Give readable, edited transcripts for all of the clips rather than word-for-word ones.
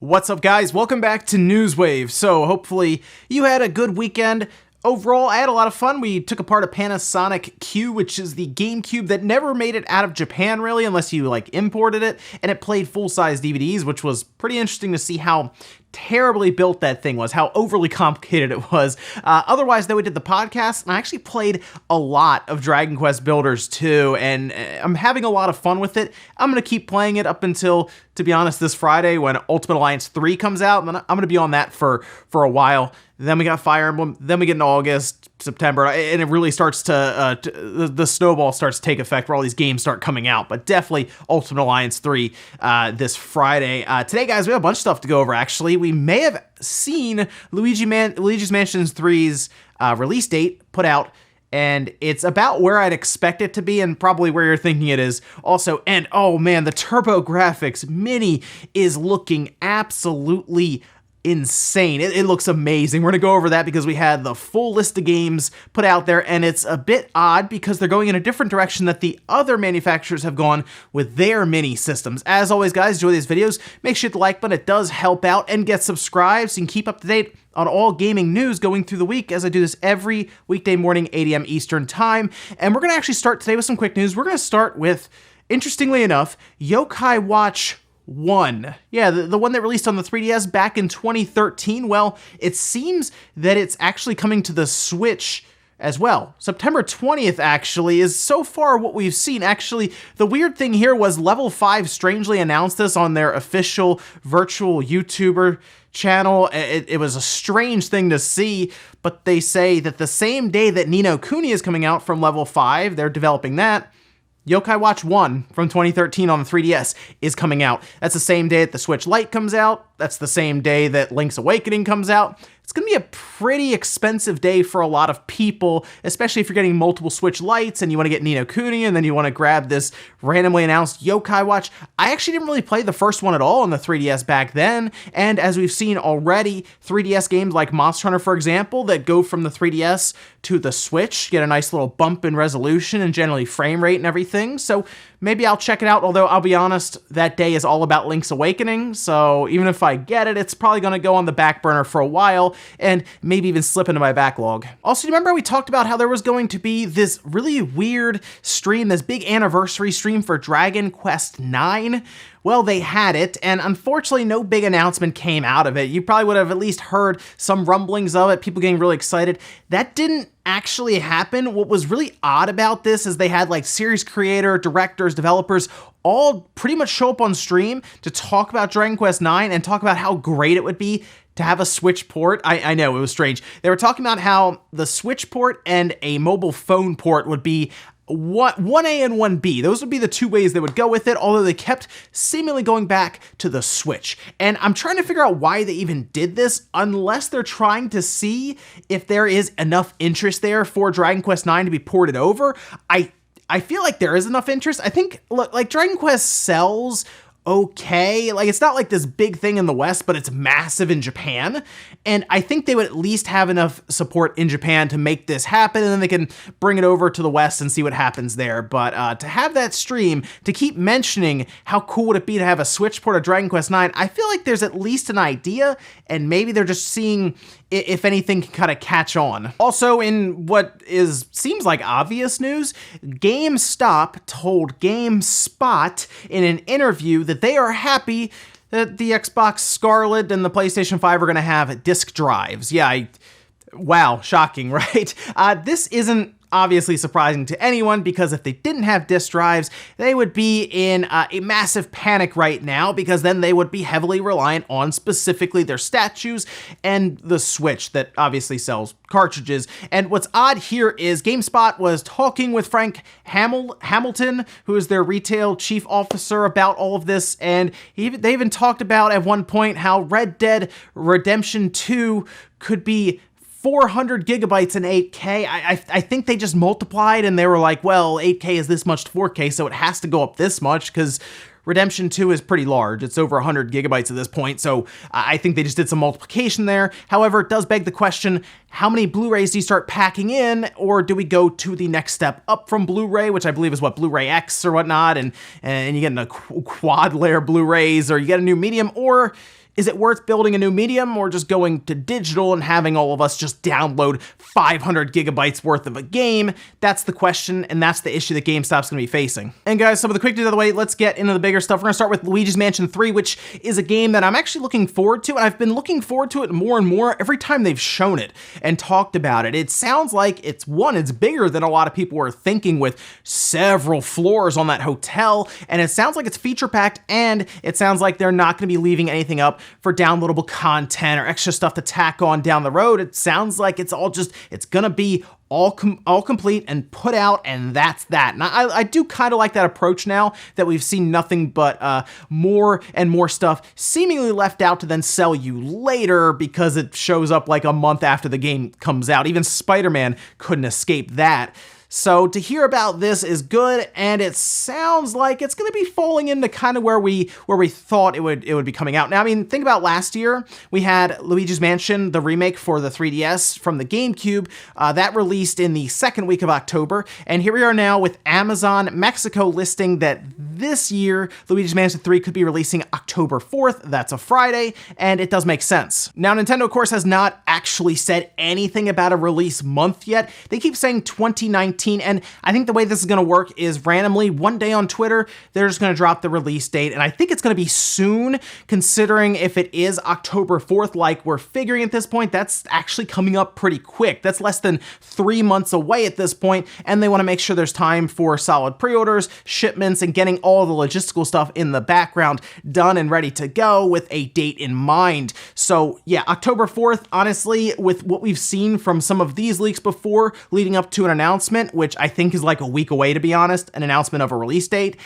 What's up, guys? Welcome back to Newswave. So hopefully you had a good weekend. Overall, I had a lot of fun. We took apart a Panasonic Q, which is the GameCube that never made it out of Japan, really, unless you imported it, and it played full-size DVDs, which was pretty interesting to see how terribly built that thing was, how overly complicated it was. Otherwise, though, we did the podcast, and I actually played a lot of Dragon Quest Builders 2, and I'm having a lot of fun with it. I'm going to keep playing it up until, to be honest, this Friday when Ultimate Alliance 3 comes out, and then I'm going to be on that for a while. Then we got Fire Emblem, then we get into August, September, and it really starts to, the snowball starts to take effect where all these games start coming out. But definitely Ultimate Alliance 3 this Friday. Today, guys, we have a bunch of stuff to go over, actually. We may have seen Luigis Mansion 3's release date put out, and it's about where I'd expect it to be and probably where you're thinking it is also. And oh man, the Turbografx Mini is looking absolutely insane. It looks amazing. We're going to go over that because we had the full list of games put out there, and it's a bit odd because they're going in a different direction that the other manufacturers have gone with their mini systems. As always, guys, enjoy these videos. Make sure you hit the like button. It does help out, and get subscribed so you can keep up to date on all gaming news going through the week, as I do this every weekday morning, 8 a.m. Eastern time. And we're going to actually start today with some quick news. We're going to start with, interestingly enough, Yokai Watch 1. Yeah, the one that released on the 3DS back in 2013. Well, it seems that it's actually coming to the Switch as well. September 20th, actually, is so far what we've seen. Actually, the weird thing here was Level 5 strangely announced this on their official virtual YouTuber channel. It was a strange thing to see, but they say that the same day that Ni no Kuni is coming out from Level 5, they're developing that, Yokai Watch 1 from 2013 on the 3DS is coming out. That's the same day that the Switch Lite comes out. That's the same day that Link's Awakening comes out. It's going to be a pretty expensive day for a lot of people, especially if you're getting multiple Switch Lites and you want to get Ni no Kuni and then you want to grab this randomly announced Yokai Watch. I actually didn't really play the first one at all on the 3DS back then, and as we've seen already, 3DS games like Monster Hunter, for example, that go from the 3DS to the Switch get a nice little bump in resolution and generally frame rate and everything, so maybe I'll check it out, although I'll be honest, that day is all about Link's Awakening, so even if I get it, it's probably going to go on the back burner for a while, and maybe even slip into my backlog. Also, do you remember we talked about how there was going to be this really weird stream, this big anniversary stream for Dragon Quest IX? Well, they had it, and unfortunately no big announcement came out of it. You probably would have at least heard some rumblings of it, people getting really excited. That didn't actually happen. What was really odd about this is they had series creator, directors, developers all pretty much show up on stream to talk about Dragon Quest IX and talk about how great it would be to have a Switch port. I know, it was strange. They were talking about how the Switch port and a mobile phone port would be 1A and 1B. Those would be the two ways they would go with it, although they kept seemingly going back to the Switch. And I'm trying to figure out why they even did this, unless they're trying to see if there is enough interest there for Dragon Quest IX to be ported over. I feel like there is enough interest. I think, look, Dragon Quest sells okay. It's not like this big thing in the West, but it's massive in Japan. And I think they would at least have enough support in Japan to make this happen, and then they can bring it over to the West and see what happens there. But to have that stream, to keep mentioning how cool would it be to have a Switch port of Dragon Quest IX, I feel like there's at least an idea, and maybe they're just seeing if anything can kind of catch on. Also, in what seems like obvious news, GameStop told GameSpot in an interview that they are happy that the Xbox Scarlet and the PlayStation 5 are going to have disk drives. Yeah, wow, shocking, right? This isn't obviously surprising to anyone, because if they didn't have disk drives, they would be in a massive panic right now, because then they would be heavily reliant on specifically their statues and the Switch that obviously sells cartridges. And what's odd here is GameSpot was talking with Frank Hamilton, who is their retail chief officer, about all of this, and they even talked about at one point how Red Dead Redemption 2 could be 400 gigabytes in 8K. I think they just multiplied and they were like, well, 8K is this much to 4K, so it has to go up this much, because Redemption 2 is pretty large. It's over 100 gigabytes at this point, so I think they just did some multiplication there. However, it does beg the question, how many Blu-rays do you start packing in, or do we go to the next step up from Blu-ray, which I believe is what, Blu-ray X or whatnot, and you get into quad layer Blu-rays, or you get a new medium, or Is it worth building a new medium or just going to digital and having all of us just download 500 gigabytes worth of a game? That's the question, and that's the issue that GameStop's gonna be facing. And guys, some of the quick news out of the way, let's get into the bigger stuff. We're gonna start with Luigi's Mansion 3, which is a game that I'm actually looking forward to, and I've been looking forward to it more and more every time they've shown it and talked about it. It sounds like it's bigger than a lot of people were thinking, with several floors on that hotel, and it sounds like it's feature-packed, and it sounds like they're not gonna be leaving anything up for downloadable content or extra stuff to tack on down the road. It sounds like it's gonna be all complete and put out, and that's that. And I do kind of like that approach now that we've seen nothing but more and more stuff seemingly left out to then sell you later because it shows up like a month after the game comes out. Even Spider-Man couldn't escape that. So to hear about this is good, and it sounds like it's going to be falling into kind of where we thought it would be coming out. Now, I mean, think about last year. We had Luigi's Mansion, the remake for the 3DS from the GameCube, that released in the second week of October, and here we are now with Amazon Mexico listing that this year Luigi's Mansion 3 could be releasing October 4th. That's a Friday, and it does make sense. Now, Nintendo, of course, has not actually said anything about a release month yet. They keep saying 2019. And I think the way this is going to work is randomly one day on Twitter, they're just going to drop the release date. And I think it's going to be soon, considering if it is October 4th, like we're figuring at this point, that's actually coming up pretty quick. That's less than 3 months away at this point, and they want to make sure there's time for solid pre-orders, shipments, and getting all the logistical stuff in the background done and ready to go with a date in mind. So yeah, October 4th, honestly, with what we've seen from some of these leaks before leading up to an announcement, which I think is like a week away, to be honest, an announcement of a release date,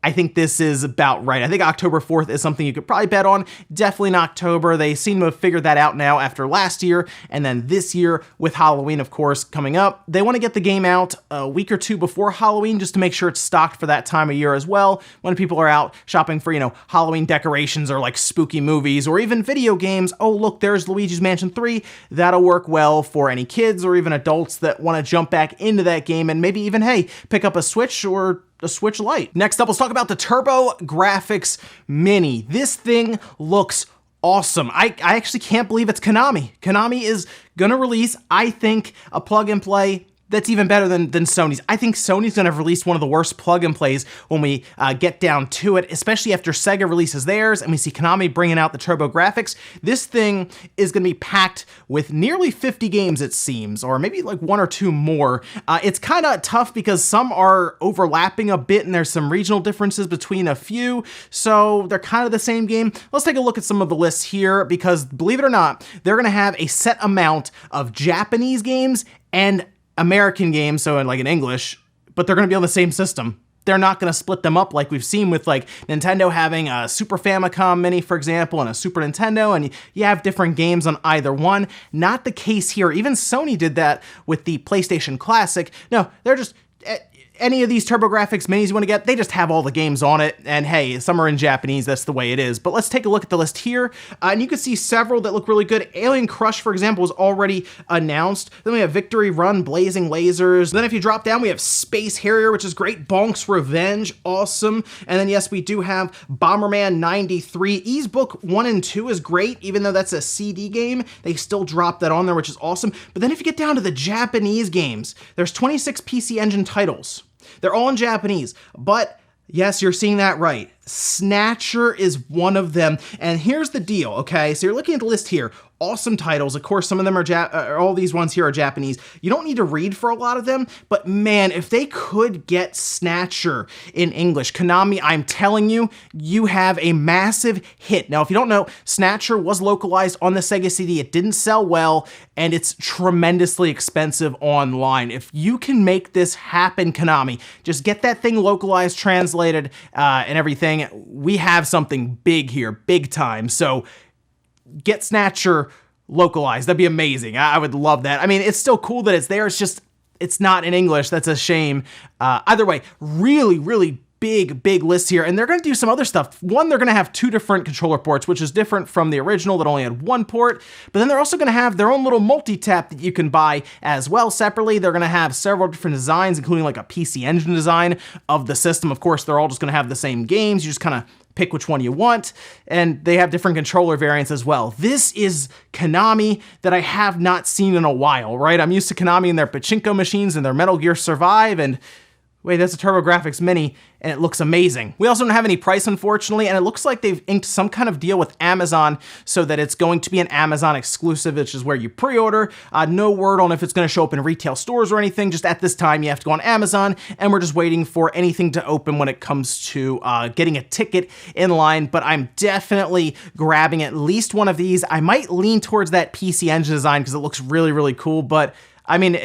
I think this is about right. I think October 4th is something you could probably bet on. Definitely in October. They seem to have figured that out now after last year, and then this year with Halloween, of course, coming up. They want to get the game out a week or two before Halloween just to make sure it's stocked for that time of year as well, when people are out shopping for, Halloween decorations or like spooky movies or even video games. Oh, look, there's Luigi's Mansion 3. That'll work well for any kids or even adults that want to jump back into that game and maybe even, hey, pick up a Switch or a Switch Lite. Next up, let's talk about the Turbografx Mini. This thing looks awesome. I actually can't believe it's Konami. Konami is gonna release, I think, a plug and play that's even better than Sony's. I think Sony's gonna have released one of the worst plug and plays when we get down to it, especially after Sega releases theirs and we see Konami bringing out the Turbografx. This thing is gonna be packed with nearly 50 games, it seems, or maybe like one or two more. It's kind of tough because some are overlapping a bit and there's some regional differences between a few, so they're kind of the same game. Let's take a look at some of the lists here because, believe it or not, they're gonna have a set amount of Japanese games and American games, so in English, but they're going to be on the same system. They're not going to split them up like we've seen with like Nintendo having a Super Famicom Mini, for example, and a Super Nintendo, and you have different games on either one. Not the case here. Even Sony did that with the PlayStation Classic. No, they're just any of these Turbografx Minis you want to get, they just have all the games on it, and hey, some are in Japanese, that's the way it is. But let's take a look at the list here, and you can see several that look really good. Alien Crush, for example, was already announced. Then we have Victory Run, Blazing Lasers. Then if you drop down, we have Space Harrier, which is great. Bonk's Revenge, awesome. And then yes, we do have Bomberman 93. Ys Book 1 and 2 is great, even though that's a CD game, they still drop that on there, which is awesome. But then if you get down to the Japanese games, there's 26 PC Engine titles. They're all in Japanese, but yes, you're seeing that right. Snatcher is one of them, and here's the deal, okay? So you're looking at the list here. Awesome titles. Of course, some of them are all these ones here are Japanese. You don't need to read for a lot of them, but man, if they could get Snatcher in English, Konami, I'm telling you, you have a massive hit. Now, if you don't know, Snatcher was localized on the Sega CD. It didn't sell well, and it's tremendously expensive online. If you can make this happen, Konami, just get that thing localized, translated, and everything. We have something big here, big time. So get Snatcher localized. That'd be amazing. I would love that. I mean, it's still cool that it's there. It's just, it's not in English. That's a shame. Either way, really, really big list here. And they're going to do some other stuff. One, they're going to have 2 different controller ports, which is different from the original that only had 1 port. But then they're also going to have their own little multi-tap that you can buy as well separately. They're going to have several different designs, including like a PC Engine design of the system. Of course, they're all just going to have the same games. You just kind of pick which one you want, and they have different controller variants as well. This is Konami that I have not seen in a while, right? I'm used to Konami and their pachinko machines and their Metal Gear Survive, and wait, that's a Turbografx Mini, and it looks amazing. We also don't have any price, unfortunately, and it looks like they've inked some kind of deal with Amazon so that it's going to be an Amazon exclusive, which is where you pre-order. No word on if it's going to show up in retail stores or anything. Just at this time, you have to go on Amazon, and we're just waiting for anything to open when it comes to getting a ticket in line, but I'm definitely grabbing at least one of these. I might lean towards that PC Engine design because it looks really, really cool, but I mean,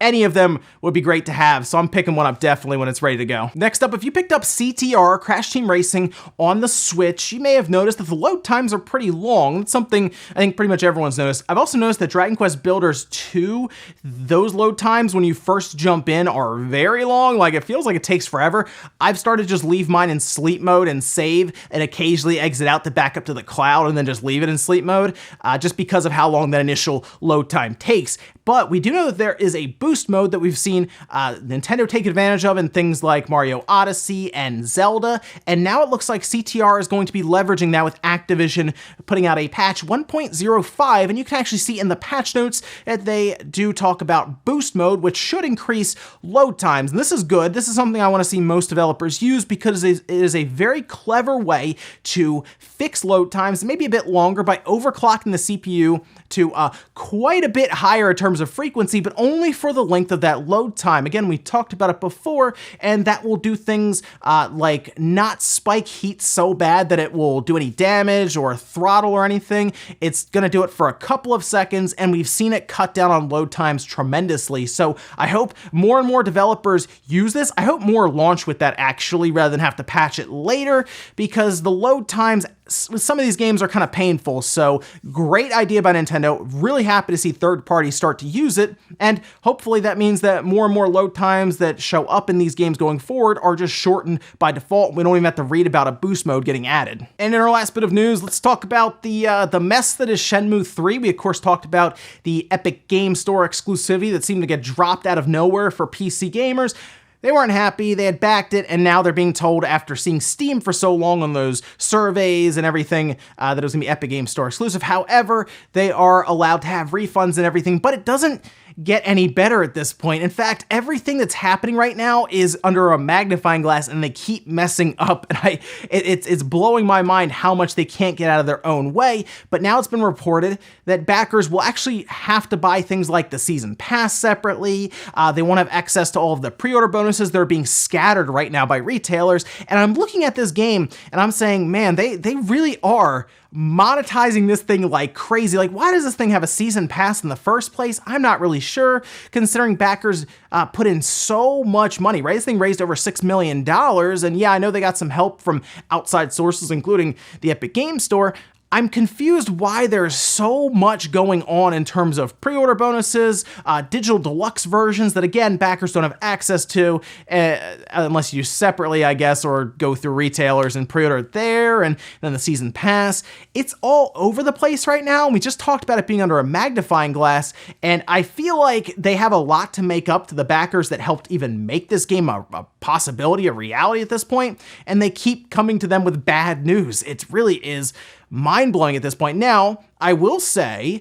any of them would be great to have, so I'm picking one up definitely when it's ready to go. Next up, if you picked up CTR Crash Team Racing on the Switch, you may have noticed that the load times are pretty long. That's something I think pretty much everyone's noticed. I've also noticed that Dragon Quest Builders 2, those load times when you first jump in are very long. Like, it feels like it takes forever. I've started to just leave mine in sleep mode and save, and occasionally exit out to back up to the cloud and then just leave it in sleep mode, just because of how long that initial load time takes. But we do know that there is a boost mode that we've seen Nintendo take advantage of in things like Mario Odyssey and Zelda, and now it looks like CTR is going to be leveraging that with Activision putting out a patch 1.05, and you can actually see in the patch notes that they do talk about boost mode, which should increase load times, and this is good. This is something I want to see most developers use because it is a very clever way to fix load times, maybe a bit longer, by overclocking the CPU to quite a bit higher in terms of frequency, but only for the length of that load time. Again, we talked about it before, and that will do things like not spike heat so bad that it will do any damage or throttle or anything. It's gonna do it for a couple of seconds, and we've seen it cut down on load times tremendously. So I hope more and more developers use this. I hope more launch with that actually, rather than have to patch it later, because the load times with some of these games are kind of painful. So great idea by Nintendo. Really happy to see third parties start to use it, and hopefully that means that more and more load times that show up in these games going forward are just shortened by default. We don't even have to read about a boost mode getting added. And in our last bit of news, let's talk about the mess that is Shenmue 3. We of course talked about the Epic Game Store exclusivity that seemed to get dropped out of nowhere for PC gamers. They weren't happy, they had backed it, and now they're being told, after seeing Steam for so long on those surveys and everything, that it was gonna be Epic Game Store exclusive. However, they are allowed to have refunds and everything, but it doesn't get any better at this point. In fact, everything that's happening right now is under a magnifying glass, and they keep messing up, and it's blowing my mind how much they can't get out of their own way. But now it's been reported that backers will actually have to buy things like the season pass separately. They won't have access to all of the pre-order bonuses that are being scattered right now by retailers. And I'm looking at this game and I'm saying, man, they really are monetizing this thing like crazy. Like, why does this thing have a season pass in the first place? I'm not really sure, considering backers put in so much money, right? This thing raised over $6 million, and yeah, I know they got some help from outside sources, including the Epic Game Store. I'm confused why there's so much going on in terms of pre-order bonuses, digital deluxe versions that, again, backers don't have access to unless you separately, I guess, or go through retailers and pre-order it there, and then the season pass. It's all over the place right now, and we just talked about it being under a magnifying glass, and I feel like they have a lot to make up to the backers that helped even make this game a possibility, a reality at this point, and they keep coming to them with bad news. It really is mind-blowing at this point. Now, I will say,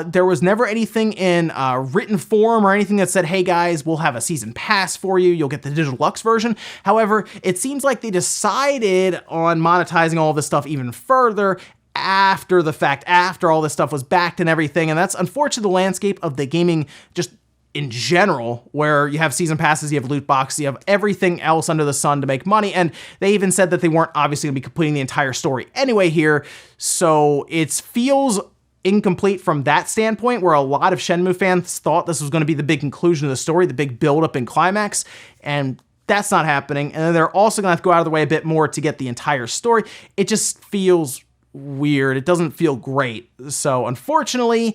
there was never anything in written form or anything that said, hey guys, we'll have a season pass for you, you'll get the digital deluxe version. However, it seems like they decided on monetizing all this stuff even further after the fact, after all this stuff was backed and everything, and that's unfortunately the landscape of the gaming just in general, where you have season passes, you have loot boxes, you have everything else under the sun to make money, and they even said that they weren't obviously gonna be completing the entire story anyway here, so it feels incomplete from that standpoint, where a lot of Shenmue fans thought this was gonna be the big conclusion of the story, the big build-up and climax, and that's not happening, and then they're also gonna have to go out of the way a bit more to get the entire story. It just feels weird, it doesn't feel great, so unfortunately,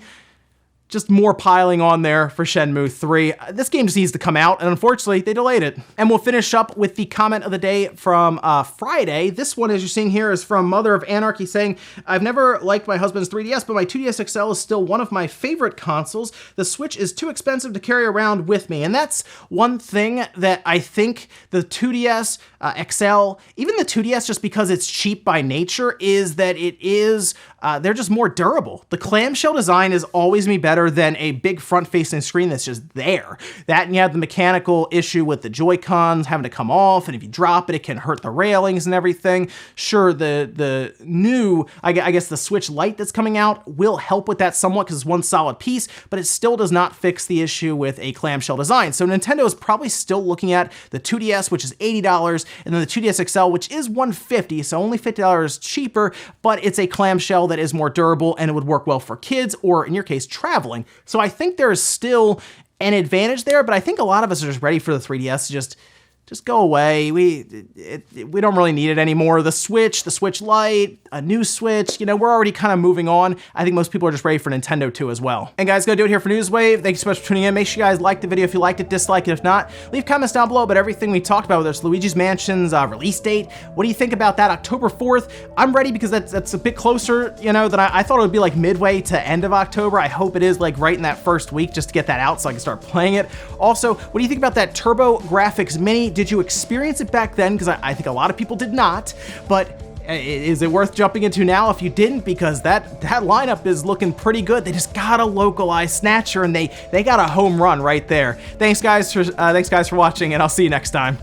just more piling on there for Shenmue 3. This game just needs to come out, and unfortunately, they delayed it. And we'll finish up with the comment of the day from Friday. This one, as you're seeing here, is from Mother of Anarchy saying, I've never liked my husband's 3DS, but my 2DS XL is still one of my favorite consoles. The Switch is too expensive to carry around with me. And that's one thing that I think the 2DS XL, even the 2DS, just because it's cheap by nature, is that it is, they're just more durable. The clamshell design is always me better than a big front-facing screen that's just there. That, and you have the mechanical issue with the Joy-Cons having to come off, and if you drop it, it can hurt the railings and everything. Sure, the new, I guess the Switch Lite that's coming out will help with that somewhat because it's one solid piece, but it still does not fix the issue with a clamshell design. So Nintendo is probably still looking at the 2DS, which is $80, and then the 2DS XL, which is $150, so only $50 cheaper, but it's a clamshell that is more durable and it would work well for kids, or in your case, traveling. So I think there is still an advantage there, but I think a lot of us are just ready for the 3DS to just go away. We don't really need it anymore. The Switch Lite, a new Switch, you know, we're already kind of moving on. I think most people are just ready for Nintendo 2 as well. And guys, gonna do it here for Newswave. Thank you so much for tuning in. Make sure you guys like the video if you liked it, dislike it if not. Leave comments down below about everything we talked about, whether it's Luigi's Mansion's release date. What do you think about that, October 4th? I'm ready because that's a bit closer, you know, than I thought it would be, like midway to end of October. I hope it is like right in that first week just to get that out so I can start playing it. Also, what do you think about that Turbografx Mini? Did you experience it back then? Because I think a lot of people did not, but is it worth jumping into now if you didn't? Because that lineup is looking pretty good. They just got a localized snatcher and they got a home run right there. Thanks guys for watching, and I'll see you next time.